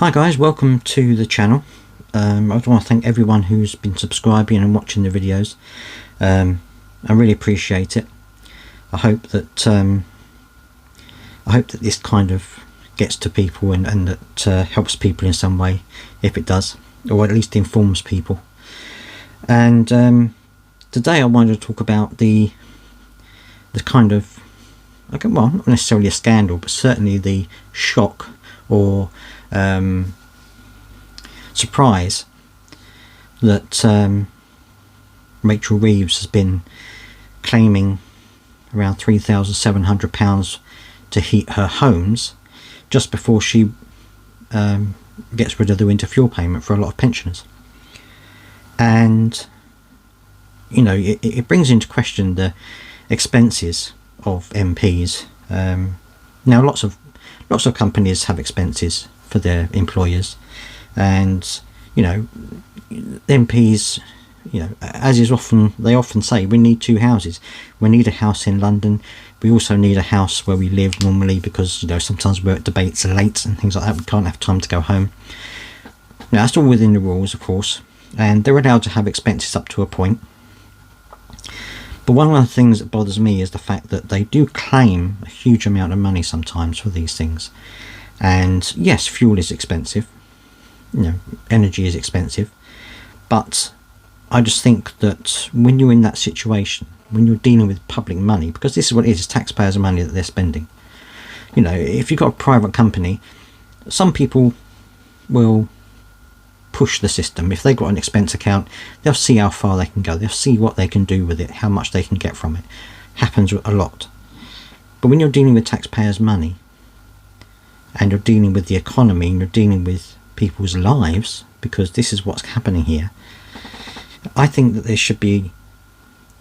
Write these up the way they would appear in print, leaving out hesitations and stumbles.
Hi guys, welcome to the channel. I want to thank everyone who's been subscribing and watching the videos. I really appreciate it. I hope that this kind of gets to people and that helps people in some way, if it does, or at least informs people. And today I wanted to talk about the kind of, well, not necessarily a scandal, but certainly the shock or surprise that Rachel Reeves has been claiming around £3,700 to heat her homes just before she gets rid of the winter fuel payment for a lot of pensioners. And you know, it brings into question the expenses of MPs. Now lots of companies have expenses for their employers, and you know, MPs, you know, as is they often say, we need two houses. We need a house in London. We also need a house where we live normally, because you know, sometimes we're at debates are late and things like that. We can't have time to go home. Now that's all within the rules, of course, and they're allowed to have expenses up to a point. But one of the things that bothers me is the fact that they do claim a huge amount of money sometimes for these things. And yes, fuel is expensive, you know, energy is expensive, but I just think that when you're in that situation, when you're dealing with public money, because this is what it is, it's taxpayers' money that they're spending. You know, if you've got a private company, some people will push the system. If they've got an expense account, they'll see how far they can go, they'll see what they can do with it, how much they can get from it. Happens a lot. But when you're dealing with taxpayers' money, and you're dealing with the economy, and you're dealing with people's lives, because this is what's happening here, I think that there should be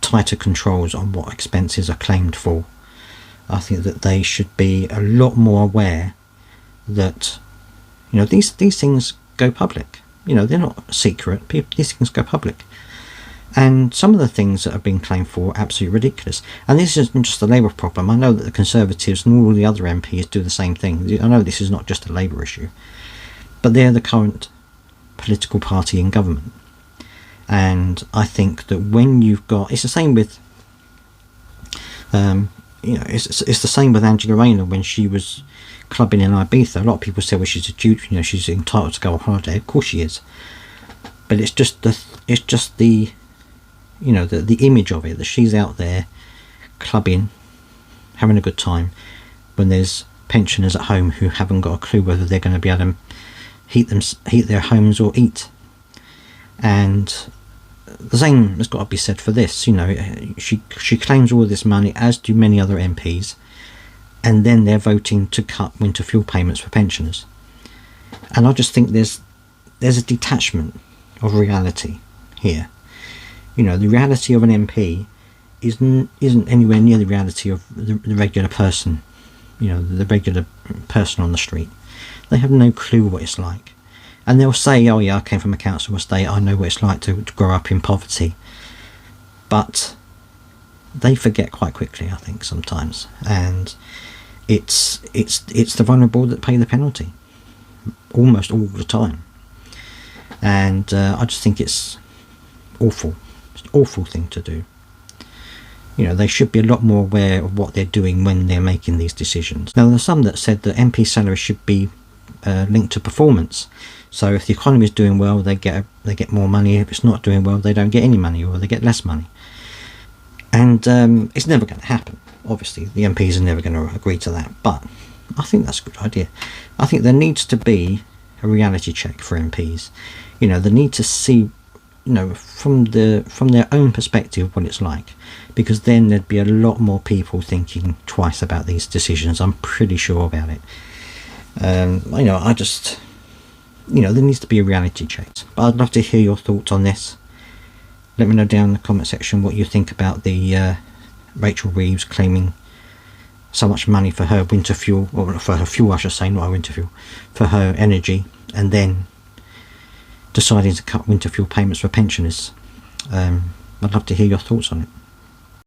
tighter controls on what expenses are claimed for. I think that they should be a lot more aware that, you know, these things go public. You know, they're not secret. These things go public. And some of the things that are being claimed for are absolutely ridiculous. And this isn't just a Labour problem. I know that the Conservatives and all the other MPs do the same thing. I know this is not just a Labour issue. But they're the current political party in government. And I think that when you've got... It's the same with... you know, it's the same with Angela Rayner when she was clubbing in Ibiza. A lot of people say, well, she's a Duke, you know, she's entitled to go on holiday. Of course she is. But it's just the you know, the image of it, that she's out there clubbing, having a good time, when there's pensioners at home who haven't got a clue whether they're going to be able to heat their homes or eat. And the same has got to be said for this. You know, she claims all this money, as do many other MPs, and then they're voting to cut winter fuel payments for pensioners. And I just think there's a detachment of reality here. You know, the reality of an MP isn't anywhere near the reality of the regular person. You know, the regular person on the street. They have no clue what it's like. And they'll say, oh yeah, I came from a council estate, I know what it's like to grow up in poverty. But they forget quite quickly, I think, sometimes. And it's the vulnerable that pay the penalty. Almost all the time. And I just think it's awful. It's an awful thing to do. You know, they should be a lot more aware of what they're doing when they're making these decisions. Now, there's some that said that MP salaries should be linked to performance. So if the economy is doing well, they get more money. If it's not doing well, they don't get any money, or they get less money. And it's never going to happen. Obviously, the MPs are never going to agree to that. But I think that's a good idea. I think there needs to be a reality check for MPs. You know, they need to see, you know, from their own perspective what it's like, because then there'd be a lot more people thinking twice about these decisions. I'm pretty sure about it. You know, I just, you know, there needs to be a reality check. But I'd love to hear your thoughts on this. Let me know down in the comment section what you think about the Rachel Reeves claiming so much money for her winter fuel, or for her fuel I should say, not her winter fuel, for her energy, and then deciding to cut winter fuel payments for pensioners. I'd love to hear your thoughts on it.